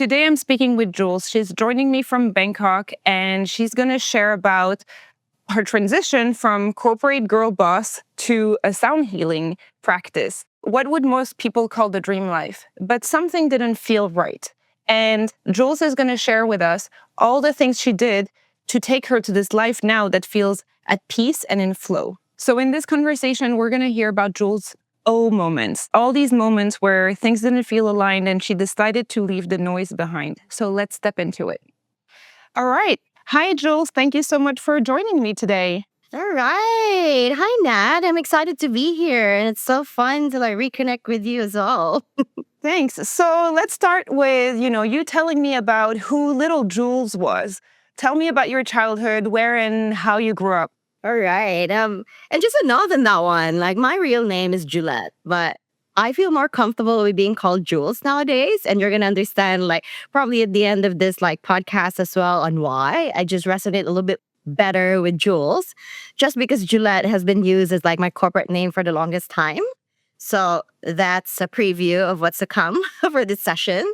Today I'm speaking with Jules. She's joining me from Bangkok, and she's going to share about her transition from corporate girl boss to a sound healing practice. What would most people call the dream life? But something didn't feel right. And Jules is going to share with us all the things she did to take her to this life now that feels at peace and in flow. So in this conversation, we're going to hear about Jules' moments, all these moments where things didn't feel aligned and she decided to leave the noise behind. So let's step into it. All right. Hi, Jules. Thank you so much for joining me today. All right. Hi, Nat. I'm excited to be here. And it's so fun to reconnect with you as well. Thanks. So let's start with, you telling me about who little Jules was. Tell me about your childhood, where and how you grew up. All right. And just a note on that one, my real name is Juliet, but I feel more comfortable with being called Jules nowadays. And you're going to understand, probably at the end of this, podcast as well on why I just resonate a little bit better with Jules, just because Juliet has been used as my corporate name for the longest time. So that's a preview of what's to come for this session.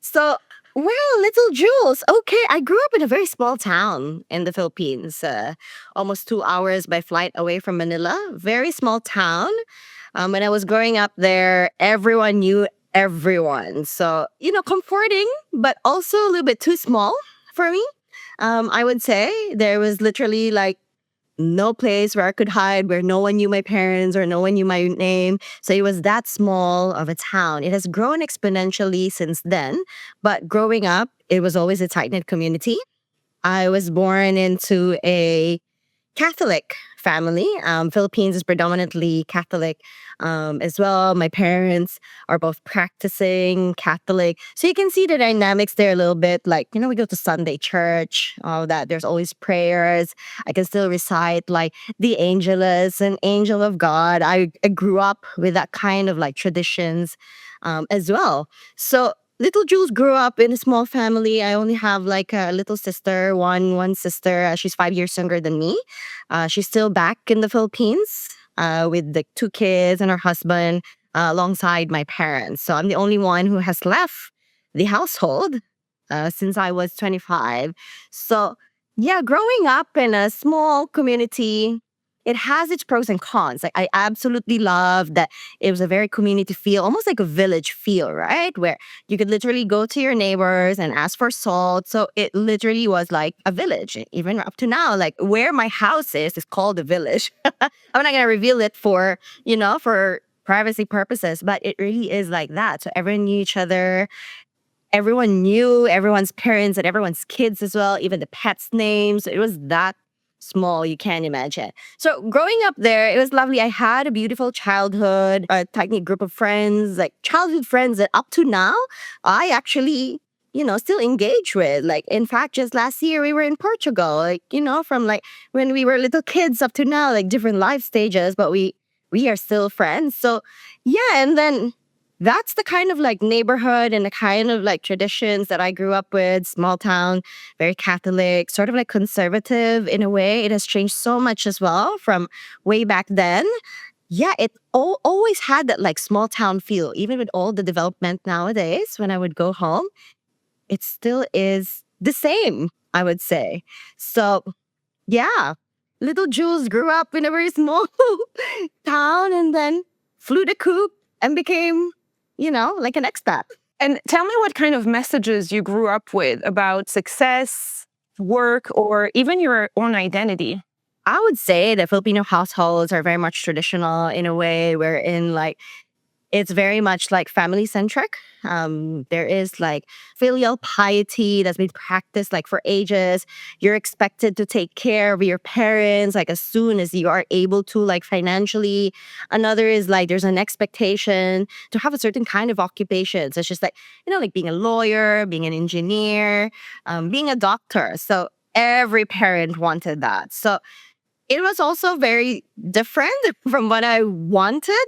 So, well, little Jules. Okay, I grew up in a very small town in the Philippines, almost 2 hours by flight away from Manila. Very small town. When I was growing up there, everyone knew everyone. So, comforting, but also a little bit too small for me. I would say there was literally no place where I could hide, where no one knew my parents or no one knew my name. So it was that small of a town. It has grown exponentially since then. But growing up, it was always a tight-knit community. I was born into a Catholic family. Philippines is predominantly Catholic as well. My parents are both practicing Catholic. So you can see the dynamics there a little bit. We go to Sunday church, all that. There's always prayers. I can still recite the Angelus and Angel of God. I grew up with that kind of traditions as well. So little Jules grew up in a small family. I only have a little sister, one sister. She's 5 years younger than me. She's still back in the Philippines with the 2 kids and her husband alongside my parents. So I'm the only one who has left the household since I was 25. So yeah, growing up in a small community, it has its pros and cons. I absolutely love that it was a very community feel, almost like a village feel, right? Where you could literally go to your neighbors and ask for salt. So it literally was like a village. Even up to now, where my house is called a village. I'm not going to reveal it for privacy purposes, but it really is like that. So everyone knew each other. Everyone knew everyone's parents and everyone's kids as well, even the pets' names. It was that small, you can't imagine. So growing up there, it was lovely. I had a beautiful childhood, a tight-knit group of friends, childhood friends that up to now, I actually, still engage with. In fact, just last year, we were in Portugal, from when we were little kids up to now, different life stages, but we are still friends. So yeah, and then that's the kind of neighborhood and the kind of traditions that I grew up with. Small town, very Catholic, sort of conservative in a way. It has changed so much as well from way back then. Yeah, it always had that small town feel. Even with all the development nowadays, when I would go home, it still is the same, I would say. So yeah, little Jules grew up in a very small town and then flew the coop and became an expat. And tell me what kind of messages you grew up with about success, work, or even your own identity. I would say that Filipino households are very much traditional in a way wherein it's very much family centric. There is filial piety that's been practiced for ages. You're expected to take care of your parents as soon as you are able to financially. Another is there's an expectation to have a certain kind of occupation. So it's just being a lawyer, being an engineer, being a doctor. So every parent wanted that. So it was also very different from what I wanted,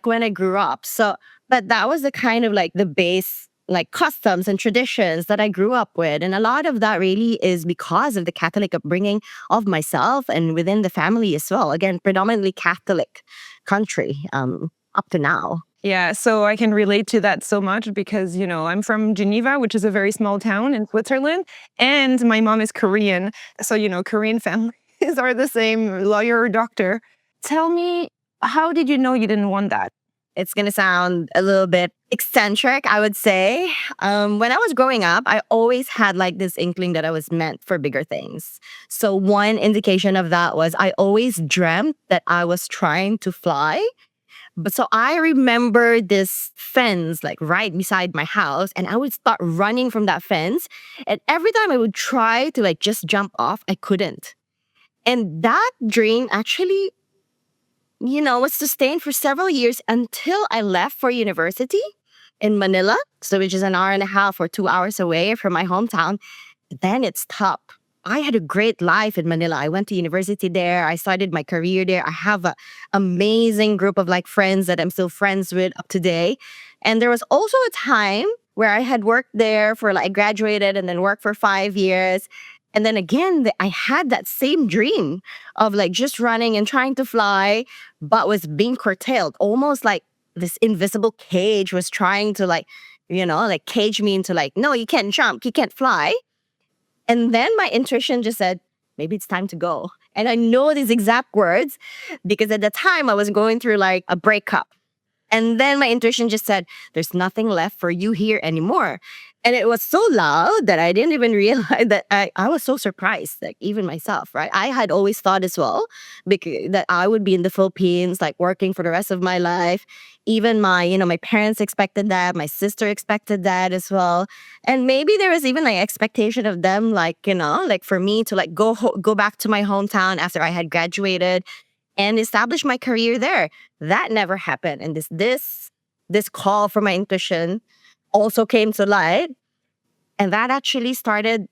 when I grew up. So, but that was the kind of the base, customs and traditions that I grew up with. And a lot of that really is because of the Catholic upbringing of myself and within the family as well. Again, predominantly Catholic country up to now. Yeah, so I can relate to that so much because, I'm from Geneva, which is a very small town in Switzerland, and my mom is Korean. So, Korean families are the same, lawyer or doctor. Tell me, how did you know you didn't want that? It's going to sound a little bit eccentric, I would say. When I was growing up, I always had like this inkling that I was meant for bigger things. So, one indication of that was I always dreamt that I was trying to fly. But so I remember this fence like right beside my house, and I would start running from that fence. And every time I would try to like just jump off, I couldn't. And that dream actually, was sustained for several years until I left for university in Manila. So, which is an hour and a half or 2 hours away from my hometown. Then it stopped. I had a great life in Manila. I went to university there. I started my career there. I have an amazing group of like friends that I'm still friends with up to date. And there was also a time where I had worked there for like graduated and then worked for 5 years. And then again, I had that same dream of like just running and trying to fly, but was being curtailed, almost like this invisible cage was trying to like, like cage me into like, no, you can't jump, you can't fly. And then my intuition just said, maybe it's time to go. And I know these exact words because at the time I was going through like a breakup. And then my intuition just said, there's nothing left for you here anymore. And it was so loud that I didn't even realize that I was so surprised, like even myself, right? I had always thought as well that I would be in the Philippines, like working for the rest of my life. Even my parents expected that. My sister expected that as well. And maybe there was even like expectation of them, like, like for me to like go back to my hometown after I had graduated and establish my career there. That never happened. And this call from my intuition also came to light. And that actually started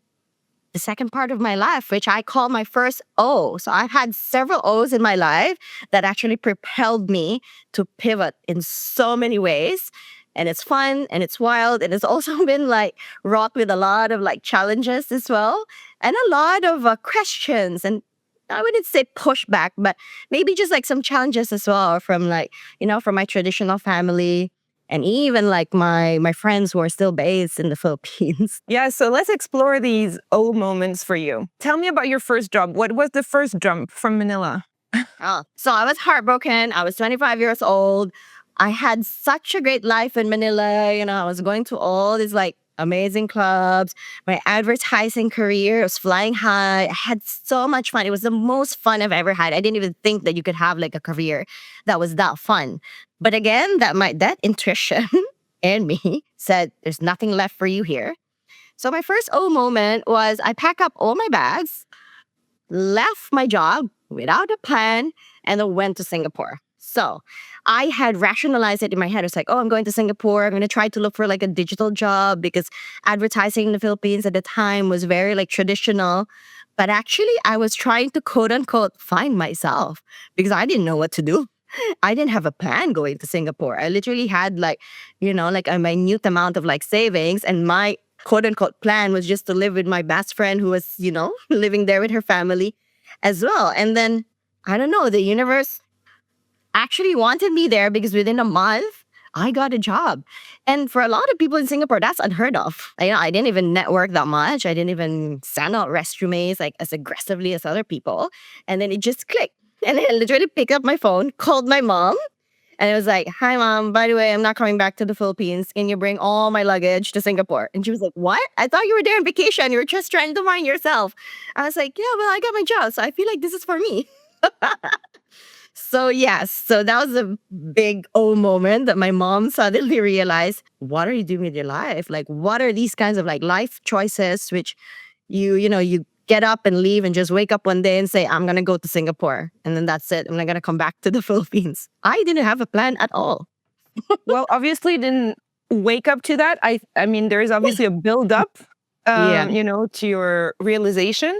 the second part of my life, which I call my first O. So I've had several O's in my life that actually propelled me to pivot in so many ways. And it's fun and it's wild. And it's also been like wrought with a lot of like challenges as well. And a lot of questions and I wouldn't say pushback, but maybe just like some challenges as well from like, from my traditional family and even like my friends who are still based in the Philippines. Yeah, so let's explore these O moments for you. Tell me about your first job. What was the first jump from Manila? So I was heartbroken. I was 25 years old. I had such a great life in Manila. I was going to all these like amazing clubs. My advertising career was flying high. I had so much fun. It was the most fun I've ever had. I didn't even think that you could have like a career that was that fun. But again, that intuition in me said, there's nothing left for you here. So my first O moment was I packed up all my bags, left my job without a plan, and then went to Singapore. So I had rationalized it in my head. It's like, oh, I'm going to Singapore. I'm going to try to look for like a digital job because advertising in the Philippines at the time was very like traditional. But actually, I was trying to quote unquote find myself because I didn't know what to do. I didn't have a plan going to Singapore. I literally had like, like a minute amount of like savings, and my quote unquote plan was just to live with my best friend who was, living there with her family as well. And then I don't know, the universe actually wanted me there because within a month, I got a job. And for a lot of people in Singapore, that's unheard of. I didn't even network that much. I didn't even send out resumes like as aggressively as other people. And then it just clicked. And I literally picked up my phone, called my mom, and it was like, hi, mom, by the way, I'm not coming back to the Philippines. Can you bring all my luggage to Singapore? And she was like, what? I thought you were there on vacation. You were just trying to find yourself. I was like, yeah, well, I got my job. So I feel like this is for me. So yes, so that was a big O moment that my mom suddenly realized, what are you doing with your life? Like, what are these kinds of like life choices which you get up and leave and just wake up one day and say, I'm going to go to Singapore. And then that's it. I'm not going to come back to the Philippines. I didn't have a plan at all. Well, obviously didn't wake up to that. I mean, there is obviously a build up, Yeah. to your realization,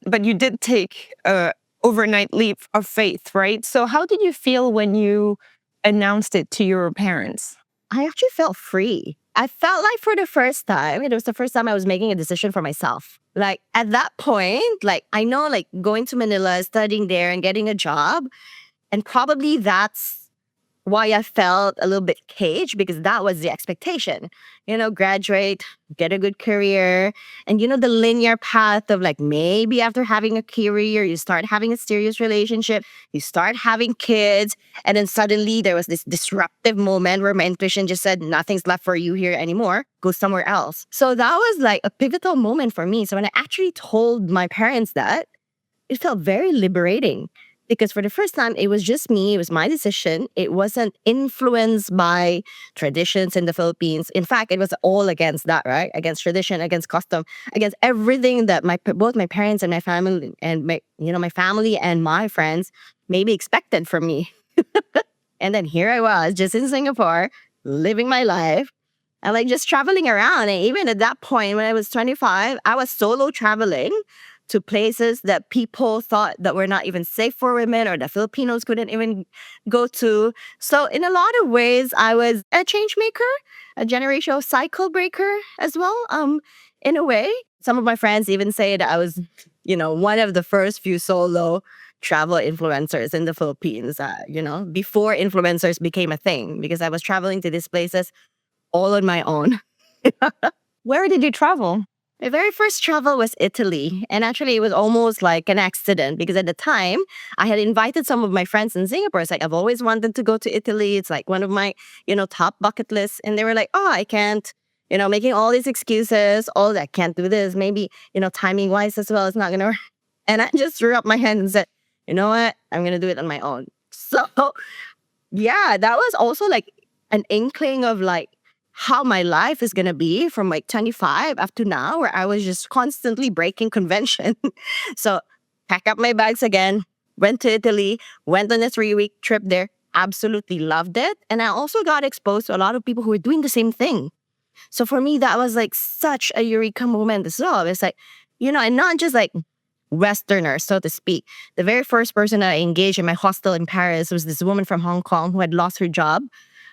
but you did take a overnight leap of faith, right? So how did you feel when you announced it to your parents? I actually felt free. I felt like for the first time, it was the first time I was making a decision for myself. Like at that point, like I know like going to Manila, studying there and getting a job, and probably that's why I felt a little bit caged, because that was the expectation. Graduate, get a good career, and the linear path of like maybe after having a career, you start having a serious relationship, you start having kids, and then suddenly there was this disruptive moment where my intuition just said, nothing's left for you here anymore, go somewhere else. So that was like a pivotal moment for me. So when I actually told my parents that, it felt very liberating, because for the first time, it was just me. It was my decision. It wasn't influenced by traditions in the Philippines. In fact, it was all against that, right? Against tradition, against custom, against everything that both my parents and my family and my family and my friends maybe expected from me. And then here I was, just in Singapore, living my life. And like just traveling around. And even at that point, when I was 25, I was solo traveling to places that people thought that were not even safe for women, or that Filipinos couldn't even go to. So in a lot of ways, I was a change maker, a generational cycle breaker as well. In a way, some of my friends even say that I was, one of the first few solo travel influencers in the Philippines, before influencers became a thing, because I was traveling to these places all on my own. Where did you travel? My very first travel was Italy. And actually, it was almost like an accident, because at the time, I had invited some of my friends in Singapore. It's like, I've always wanted to go to Italy. It's like one of my, top bucket lists. And they were like, oh, I can't, making all these excuses. Oh, I can't do this. Maybe, timing wise as well, it's not going to work. And I just threw up my hand and said, you know what? I'm going to do it on my own. So, yeah, that was also like an inkling of like, how my life is going to be from like 25 up to now, where I was just constantly breaking convention. So pack up my bags again, went to Italy, went on a 3-week trip there, absolutely loved it. And I also got exposed to a lot of people who were doing the same thing. So for me, that was like such a eureka moment as well. It's like, and not just like Westerners, so to speak. The very first person I engaged in my hostel in Paris was this woman from Hong Kong who had lost her job,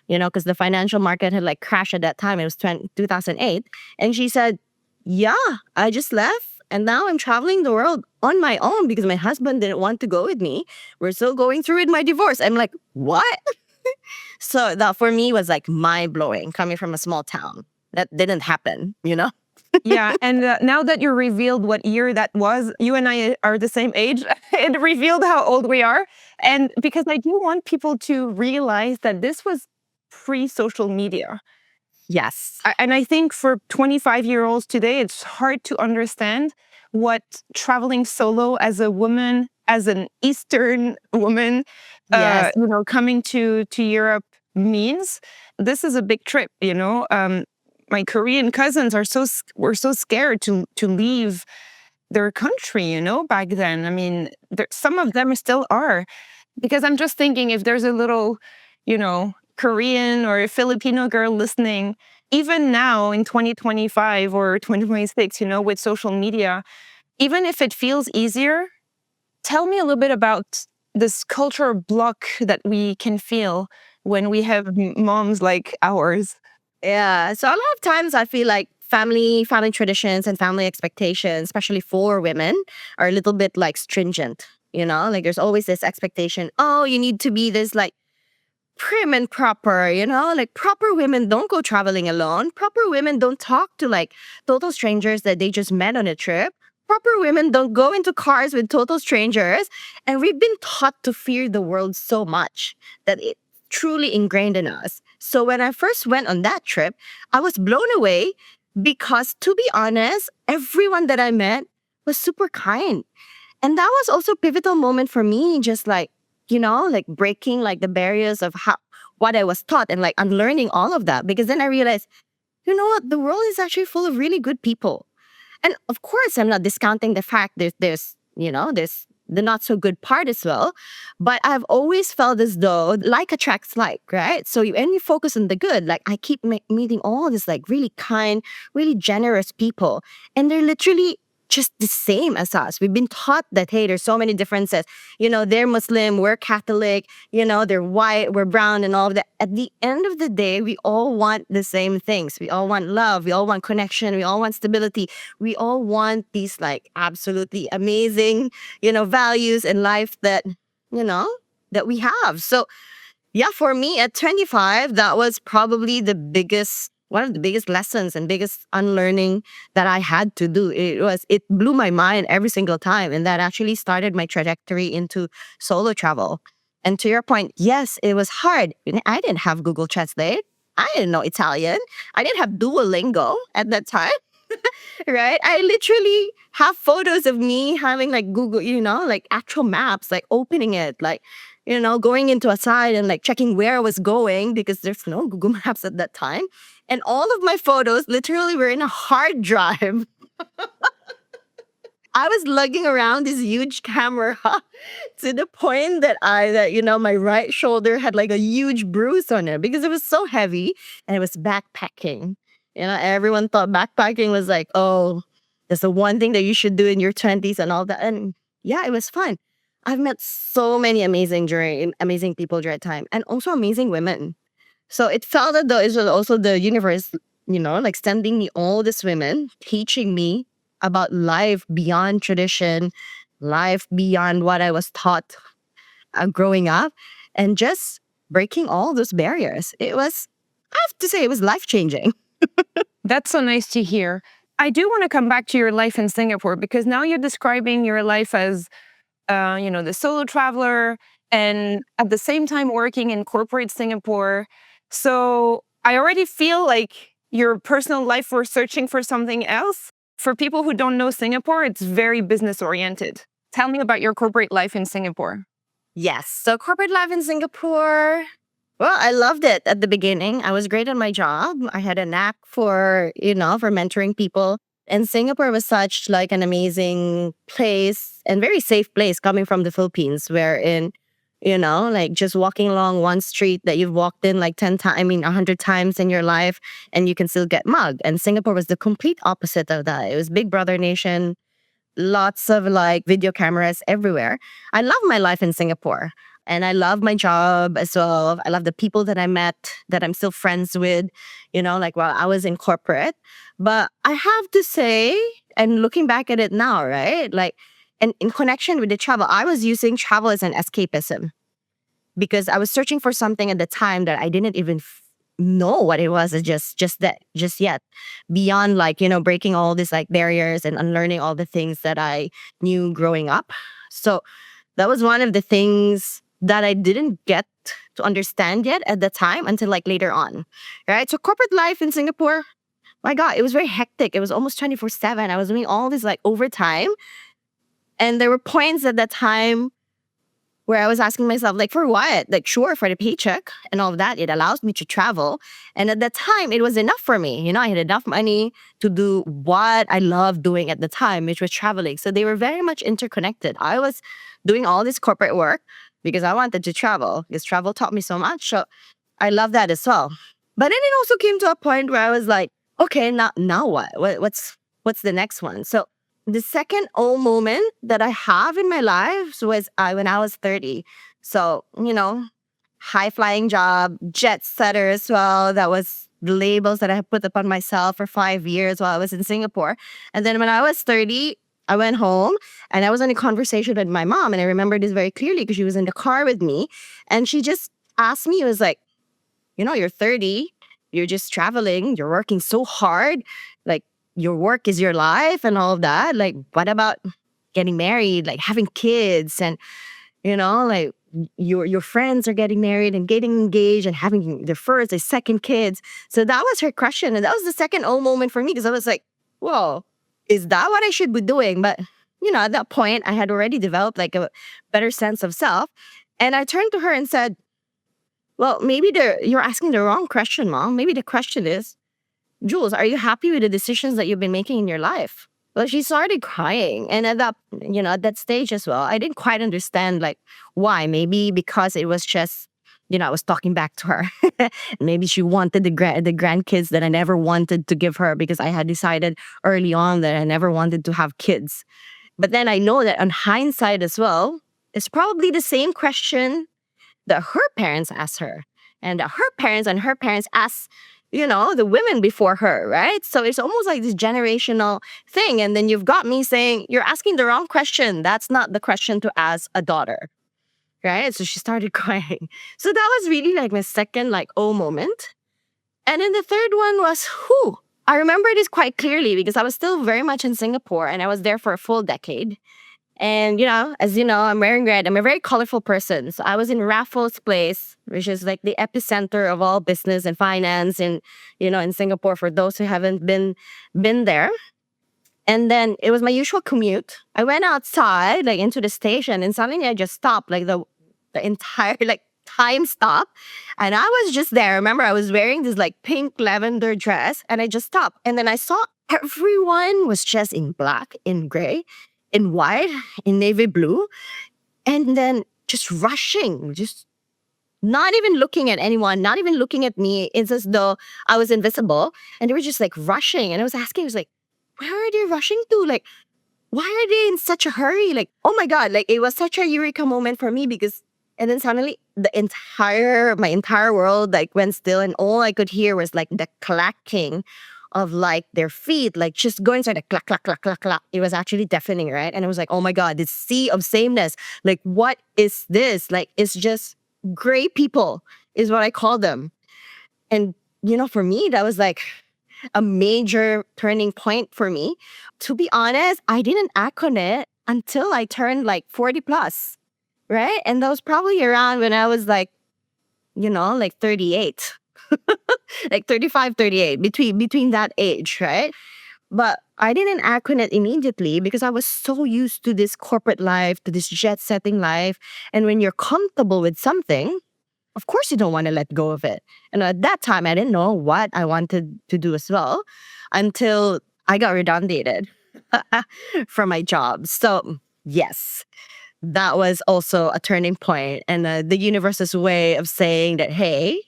because the financial market had like crashed at that time. It was 2008. And she said, yeah, I just left. And now I'm traveling the world on my own because my husband didn't want to go with me. We're still going through with my divorce. I'm like, what? So that for me was like mind blowing, coming from a small town. That didn't happen. Yeah, and now that you revealed what year that was, you and I are the same age. It revealed how old we are. And because I do want people to realize that this was pre-social media. Yes. And I think for 25-year-olds today, it's hard to understand what traveling solo as a woman, as an Eastern woman, Yes. coming to Europe means. This is a big trip. My Korean cousins were so scared to leave their country, back then. I mean, some of them still are, because I'm just thinking, if there's a little, Korean or a Filipino girl listening, even now in 2025 or 2026, with social media, even if it feels easier, tell me a little bit about this cultural block that we can feel when we have moms like ours. Yeah. So a lot of times I feel like family traditions and family expectations, especially for women, are a little bit like stringent. Like there's always this expectation, oh, you need to be this like prim and proper, like proper women don't go traveling alone. Proper women don't talk to like total strangers that they just met on a trip. Proper women don't go into cars with total strangers. And we've been taught to fear the world so much that it truly ingrained in us. So when I first went on that trip, I was blown away, because to be honest, everyone that I met was super kind. And that was also a pivotal moment for me, just like, like breaking like the barriers of what I was taught, and like unlearning all of that. Because then I realized, you know what, the world is actually full of really good people. And of course, I'm not discounting the fact there's the not so good part as well. But I've always felt as though like attracts like, right? So you focus on the good. Like I keep meeting all these like really kind, really generous people. And they're literally just the same as us. We've been taught that, hey, there's so many differences. They're Muslim, we're Catholic, they're white, we're brown, and all of that. At the end of the day, we all want the same things. We all want love. We all want connection. We all want stability. We all want these like absolutely amazing, values in life that we have. So Yeah, for me at 25, that was probably one of the biggest lessons and biggest unlearning that I had to do. It blew my mind every single time. And that actually started my trajectory into solo travel. And to your point, yes, it was hard. I didn't have Google Translate. I didn't know Italian. I didn't have Duolingo at that time. Right? I literally have photos of me having like Google, like actual maps, like opening it, like, going into a site and like checking where I was going because there's no Google Maps at that time. And all of my photos literally were in a hard drive. I was lugging around this huge camera to the point that my right shoulder had like a huge bruise on it because it was so heavy and it was backpacking. Everyone thought backpacking was like, oh, that's the one thing that you should do in your 20s and all that. And yeah, it was fun. I've met so many amazing people during that time and also amazing women. So it felt as though it was also the universe, like sending me all these women, teaching me about life beyond tradition, life beyond what I was taught growing up, and just breaking all those barriers. I have to say, it was life changing. That's so nice to hear. I do want to come back to your life in Singapore because now you're describing your life as, the solo traveler and at the same time working in corporate Singapore. So I already feel like your personal life was searching for something else. For people who don't know Singapore, it's very business oriented. Tell me about your corporate life in Singapore. Yes. So corporate life in Singapore. Well, I loved it at the beginning. I was great at my job. I had a knack for mentoring people. And Singapore was such like an amazing place and very safe place coming from the Philippines, wherein, like just walking along one street that you've walked in like 10 times, 100 times in your life, and you can still get mugged. And Singapore was the complete opposite of that. It was Big Brother Nation, lots of like video cameras everywhere. I love my life in Singapore and I love my job as well. I love the people that I met that I'm still friends with, like while I was in corporate. But I have to say, and looking back at it now, right? Like, and in connection with the travel, I was using travel as an escapism because I was searching for something at the time that I didn't even know what it was just yet, beyond like breaking all these like barriers and unlearning all the things that I knew growing up. So that was one of the things that I didn't get to understand yet at the time until like later on, right? So corporate life in Singapore, my god, it was very hectic. It was almost 24/7. I was doing all this like overtime, and there were points at that time where I was asking myself, like, for what? Like, sure, for the paycheck and all of that, it allows me to travel. And at that time, it was enough for me. I had enough money to do what I loved doing at the time, which was traveling. So they were very much interconnected. I was doing all this corporate work because I wanted to travel, because travel taught me so much. So I love that as well. But then it also came to a point where I was like, okay, now what? What's the next one? So the second old moment that I have in my life was when I was 30. So, high flying job, jet setter as well. That was the labels that I had put upon myself for 5 years while I was in Singapore. And then when I was 30, I went home and I was in a conversation with my mom. And I remember this very clearly because she was in the car with me. And she just asked me, it was like, you're 30, you're just traveling, you're working so hard. Like, your work is your life and all of that. Like, what about getting married, like having kids, and like your friends are getting married and getting engaged and having their first, their second kids. So that was her question, and that was the second old moment for me because I was like, "Whoa, is that what I should be doing?" But at that point, I had already developed like a better sense of self, and I turned to her and said, "Well, maybe you're asking the wrong question, Mom. Maybe the question is, Jules, are you happy with the decisions that you've been making in your life?" Well, she started crying. And at that stage as well, I didn't quite understand like why. Maybe because it was just, I was talking back to her. Maybe she wanted the grandkids that I never wanted to give her because I had decided early on that I never wanted to have kids. But then I know that on hindsight as well, it's probably the same question that her parents asked her, and that her parents asked the women before her, right? So it's almost like this generational thing. And then you've got me saying, you're asking the wrong question. That's not the question to ask a daughter, right? So she started crying. So that was really like my second like oh moment. And then the third one was, whew, I remember this quite clearly because I was still very much in Singapore and I was there for a full decade. And, as you know, I'm wearing red. I'm a very colorful person. So I was in Raffles Place, which is like the epicenter of all business and finance in Singapore for those who haven't been there. And then it was my usual commute. I went outside, like into the station, and suddenly I just stopped, like the entire like time stopped. And I was just there. Remember, I was wearing this like pink lavender dress, and I just stopped. And then I saw everyone was just in black, in gray, in white, in navy blue, and then just rushing, just not even looking at anyone, not even looking at me. It's as though I was invisible. And they were just like rushing. And I was asking, I was like, where are they rushing to? Like, why are they in such a hurry? Like, oh my God, like it was such a eureka moment for me because, and then suddenly my entire world like went still and all I could hear was like the clacking of like their feet, like just going inside the clack, clack, clack, clack, clack. It was actually deafening, right? And I was like, oh my God, this sea of sameness. Like, what is this? Like, it's just gray people is what I call them. And, for me, that was like a major turning point for me. To be honest, I didn't act on it until I turned like 40 plus, right? And that was probably around when I was like, like 38, like 35, 38, between that age, right? But I didn't act on it immediately because I was so used to this corporate life, to this jet setting life. And when you're comfortable with something, of course you don't want to let go of it. And at that time, I didn't know what I wanted to do as well until I got redundated from my job. So, yes, that was also a turning point and the universe's way of saying that, hey,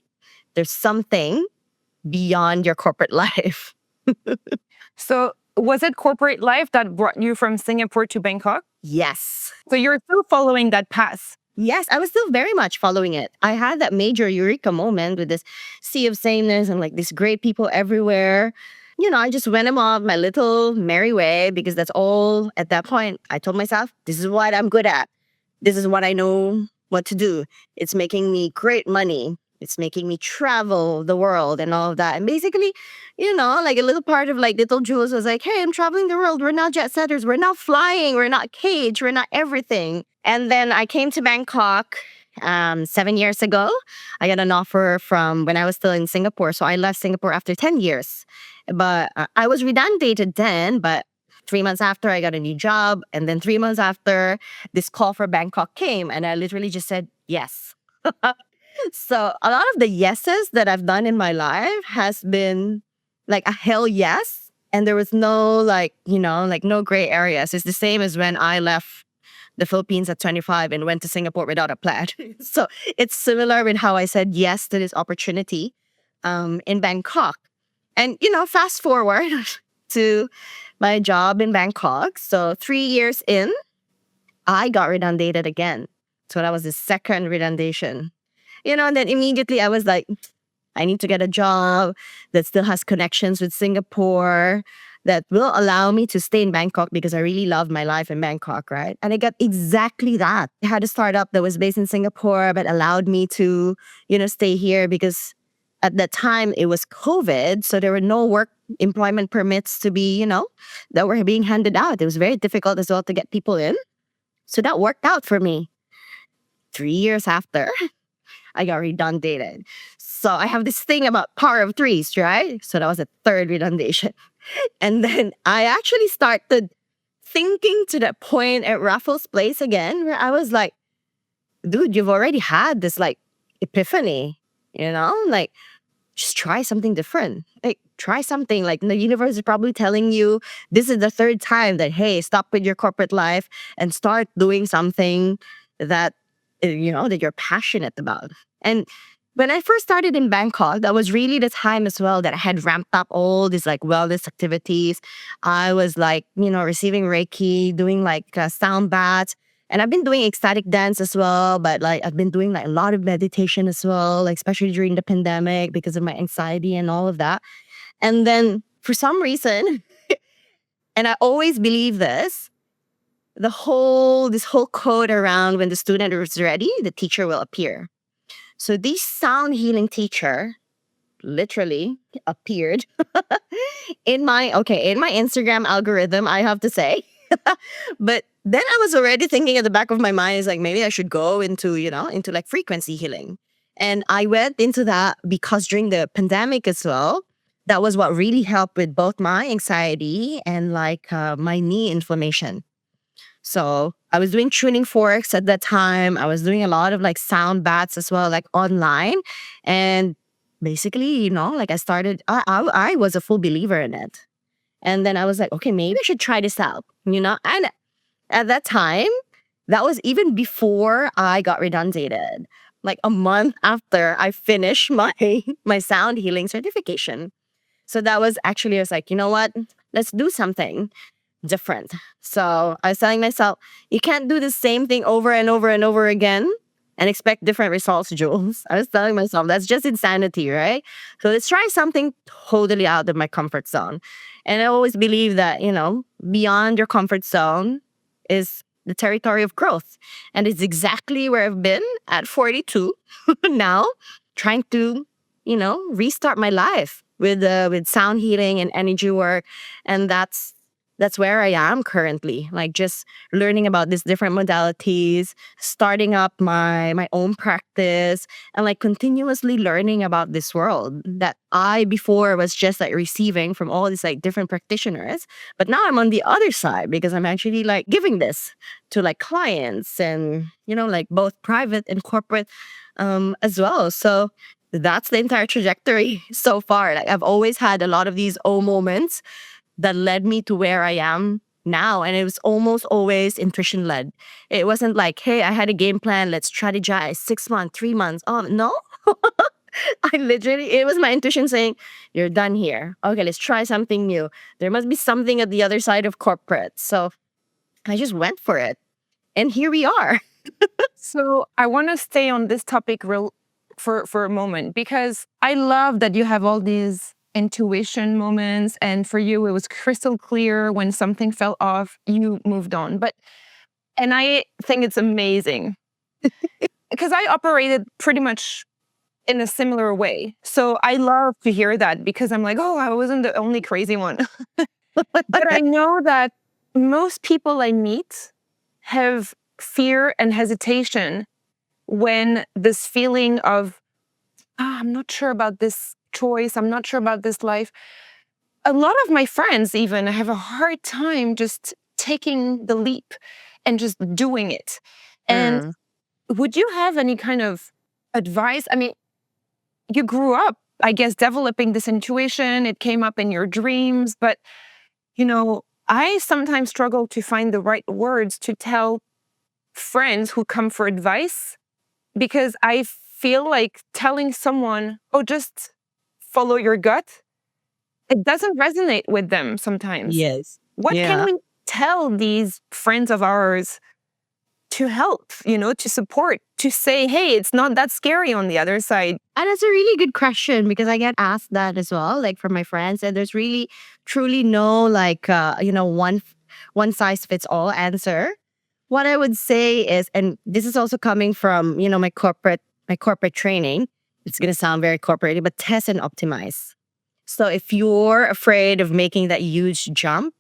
there's something beyond your corporate life. So was it corporate life that brought you from Singapore to Bangkok? Yes. So you're still following that path. Yes, I was still very much following it. I had that major eureka moment with this sea of sameness and like these great people everywhere. I just went off my little merry way because that's all at that point. I told myself, this is what I'm good at. This is what I know what to do. It's making me great money. It's making me travel the world and all of that. And basically, like a little part of like little Jules was like, hey, I'm traveling the world. We're not jet setters. We're not flying. We're not cage. We're not everything. And then I came to Bangkok 7 years ago. I got an offer from when I was still in Singapore. So I left Singapore after 10 years. But I was redundated then, but 3 months after I got a new job. And then 3 months after this call for Bangkok came. And I literally just said yes. So a lot of the yeses that I've done in my life has been like a hell yes. And there was no like no gray areas. It's the same as when I left the Philippines at 25 and went to Singapore without a plan. So it's similar with how I said yes to this opportunity in Bangkok. And, fast forward to my job in Bangkok. So 3 years in, I got redundated again. So that was the second redundation. And then immediately I was like, I need to get a job that still has connections with Singapore, that will allow me to stay in Bangkok because I really love my life in Bangkok, right? And I got exactly that. I had a startup that was based in Singapore, but allowed me to, stay here because at that time it was COVID. So there were no work employment permits to be, that were being handed out. It was very difficult as well to get people in. So that worked out for me. 3 years after, I got redundated. So I have this thing about power of threes, right? So that was a third redundation. And then I actually started thinking to that point at Raffles Place again, where I was like, dude, you've already had this like epiphany, like just try something different. Like try something. Like the universe is probably telling you this is the third time that, hey, stop with your corporate life and start doing something that that you're passionate about. And when I first started in Bangkok, that was really the time as well that I had ramped up all these like wellness activities. I was like, receiving Reiki, doing like sound baths. And I've been doing ecstatic dance as well, but like I've been doing like a lot of meditation as well, like especially during the pandemic because of my anxiety and all of that. And then for some reason, and I always believe this, this whole code around when the student is ready, the teacher will appear. So this sound healing teacher literally appeared in my Instagram algorithm, I have to say. But then I was already thinking at the back of my mind is like maybe I should go into, into like frequency healing. And I went into that because during the pandemic as well, that was what really helped with both my anxiety and like my knee inflammation. So I was doing tuning forks at that time. I was doing a lot of like sound baths as well, like online. And basically, like I was a full believer in it. And then I was like, okay, maybe I should try this out, And at that time, that was even before I got redundated. Like a month after I finished my my sound healing certification. So that was actually, I was like, you know what? Let's do something different. So I was telling myself, you can't do the same thing over and over and over again and expect different results, Jules. I was telling myself, that's just insanity, right? So let's try something totally out of my comfort zone. And I always believe that, beyond your comfort zone is the territory of growth. And it's exactly where I've been at 42 now, trying to, restart my life with sound healing and energy work. And that's where I am currently, like just learning about these different modalities, starting up my own practice, and like continuously learning about this world that I before was just like receiving from all these like different practitioners. But now I'm on the other side because I'm actually like giving this to like clients and, like both private and corporate as well. So that's the entire trajectory so far. Like I've always had a lot of these oh moments that led me to where I am now. And it was almost always intuition led. It wasn't like, hey, I had a game plan, let's strategize 6 months, 3 months. Oh, no. It was my intuition saying, you're done here. Okay, let's try something new. There must be something at the other side of corporate. So I just went for it. And here we are. So I want to stay on this topic for a moment because I love that you have all these intuition moments, and for you it was crystal clear when something fell off, you moved on. And I think it's amazing because I operated pretty much in a similar way. So I love to hear that because I'm like, oh, I wasn't the only crazy one. But I know that most people I meet have fear and hesitation when this feeling of, I'm not sure about this choice, I'm not sure about this life. A lot of my friends even have a hard time just taking the leap and just doing it. And Mm. would you have any kind of advice? I mean, you grew up, I guess, developing this intuition. It came up in your dreams. But, I sometimes struggle to find the right words to tell friends who come for advice because I feel like telling someone, oh, just follow your gut, it doesn't resonate with them sometimes. Yes. What can Yeah. we tell these friends of ours to help, to support, to say, hey, it's not that scary on the other side? And it's a really good question because I get asked that as well, like from my friends, and there's really truly no like one size fits all answer. What I would say is, and this is also coming from my corporate training. It's gonna sound very corporate, but test and optimize. So if you're afraid of making that huge jump,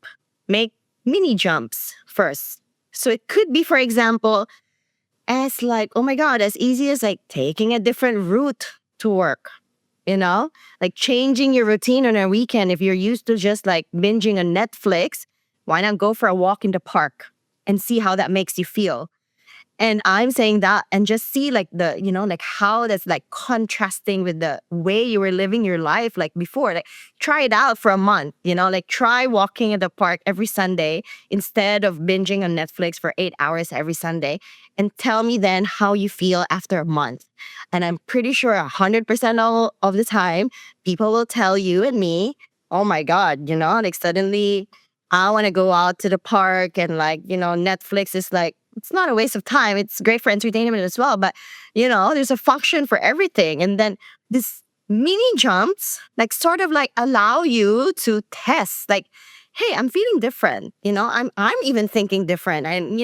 make mini jumps first. So it could be, for example, as like, oh my God, as easy as like taking a different route to work, like changing your routine on a weekend. If you're used to just like binging on Netflix, why not go for a walk in the park and see how that makes you feel? And I'm saying that and just see like like how that's like contrasting with the way you were living your life like before. Like try it out for a month, like try walking in the park every Sunday instead of binging on Netflix for 8 hours every Sunday. And tell me then how you feel after a month. And I'm pretty sure 100% all of the time, people will tell you and me, oh my God, like suddenly I want to go out to the park and like, Netflix is like, it's not a waste of time. It's great for entertainment as well. But, there's a function for everything. And then this mini jumps, like sort of like allow you to test, like, hey, I'm feeling different. I'm even thinking different. And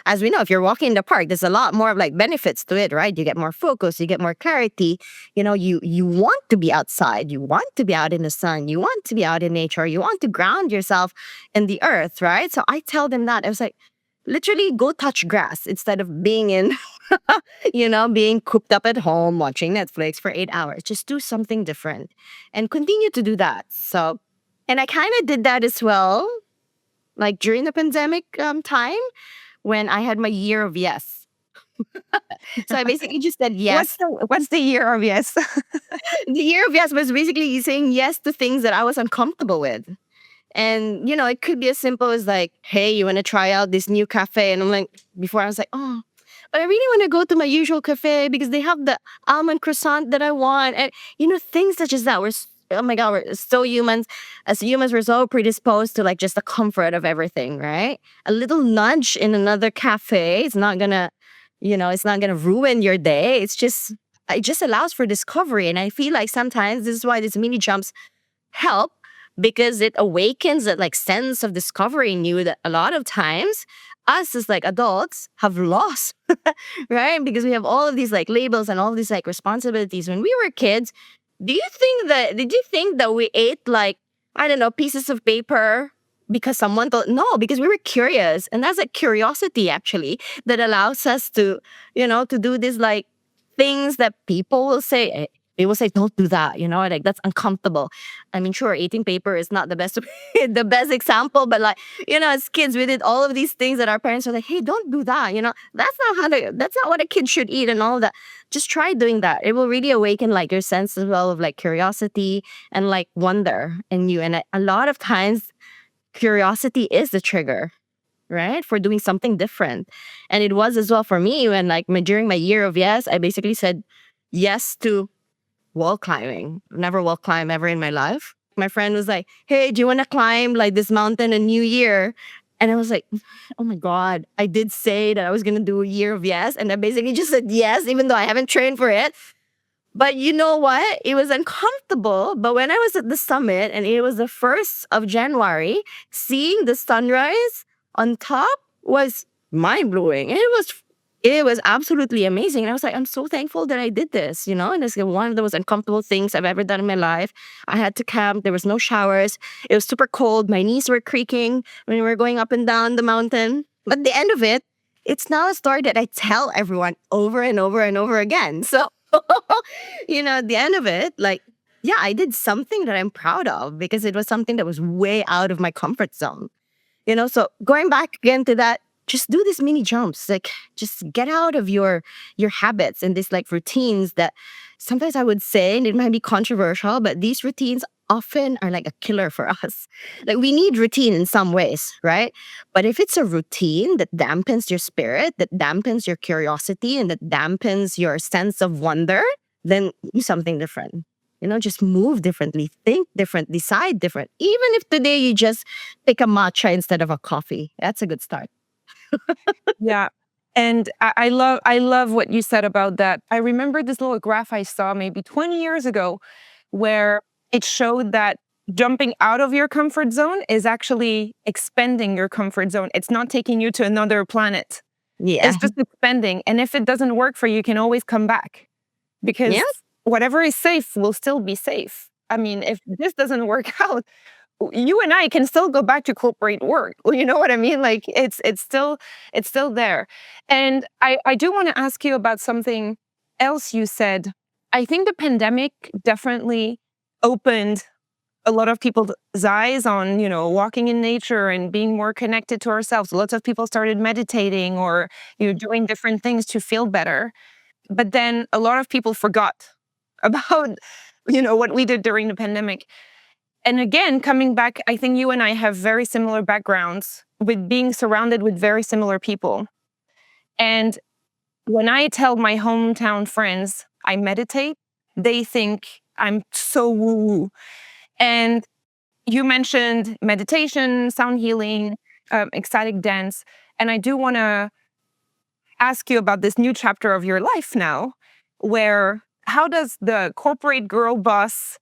as we know, if you're walking in the park, there's a lot more of like benefits to it, right? You get more focus, you get more clarity. You want to be outside, you want to be out in the sun, you want to be out in nature, you want to ground yourself in the earth, right? So I tell them that. I was like, literally go touch grass instead of being in being cooped up at home watching Netflix for 8 hours. Just do something different and continue to do that. So, and I kind of did that as well, like during the pandemic time when I had my year of yes. So I basically just said What's yes. the year of yes? The year of yes was basically saying yes to things that I was uncomfortable with. And, it could be as simple as like, hey, you want to try out this new cafe? And I'm like, before I was like, oh, but I really want to go to my usual cafe because they have the almond croissant that I want. And, things such as that. Oh my God, we're so humans. As humans, we're so predisposed to like just the comfort of everything, right? A little nudge in another cafe is not gonna, it's not gonna ruin your day. It just allows for discovery. And I feel like sometimes this is why these mini jumps help, because it awakens that like sense of discovery in you that a lot of times us as like adults have lost. Right? Because we have all of these like labels and all of these like responsibilities. When we were kids, did you think that we ate like, I don't know, pieces of paper because someone told? No, because we were curious. And that's like curiosity actually that allows us to, to do this like things that people will say. They will say, don't do that, like that's uncomfortable. I mean, sure, eating paper is not the best the best example, but like, as kids, we did all of these things that our parents were like, hey, don't do that. That's not what a kid should eat and all of that. Just try doing that. It will really awaken like your sense as well of like curiosity and like wonder in you. And a lot of times curiosity is the trigger, right? For doing something different. And it was as well for me when like during my year of yes, I basically said yes to wall climbing. Never wall climb ever in my life. My friend was like, hey, do you want to climb like this mountain in New Year? And I was like, oh my God, I did say that I was going to do a year of yes. And I basically just said yes, even though I haven't trained for it. But you know what? It was uncomfortable. But when I was at the summit and it was the 1st of January, seeing the sunrise on top was mind blowing. And it was absolutely amazing. And I was like, I'm so thankful that I did this, And it's one of the most uncomfortable things I've ever done in my life. I had to camp. There was no showers. It was super cold. My knees were creaking when we were going up and down the mountain. But at the end of it, it's now a story that I tell everyone over and over and over again. So, at the end of it, like, yeah, I did something that I'm proud of because it was something that was way out of my comfort zone. So going back again to that, just do these mini jumps. Like, just get out of your habits and these like routines that sometimes I would say, and it might be controversial, but these routines often are like a killer for us. Like, we need routine in some ways, right? But if it's a routine that dampens your spirit, that dampens your curiosity, and that dampens your sense of wonder, then do something different. Just move differently, think different, decide different. Even if today you just pick a matcha instead of a coffee, that's a good start. Yeah. And I love what you said about that. I remember this little graph I saw maybe 20 years ago where it showed that jumping out of your comfort zone is actually expanding your comfort zone. It's not taking you to another planet. Yeah. It's just expanding. And if it doesn't work for you, you can always come back because Yes. whatever is safe will still be safe. I mean, if this doesn't work out, you and I can still go back to corporate work. Well, you know what I mean? Like it's still there. And I do want to ask you about something else you said. I think the pandemic definitely opened a lot of people's eyes on, walking in nature and being more connected to ourselves. Lots of people started meditating or, doing different things to feel better. But then a lot of people forgot about, what we did during the pandemic. And again, coming back, I think you and I have very similar backgrounds with being surrounded with very similar people. And when I tell my hometown friends I meditate, they think I'm so woo woo. And you mentioned meditation, sound healing, ecstatic dance. And I do want to ask you about this new chapter of your life now, where how does the corporate girl boss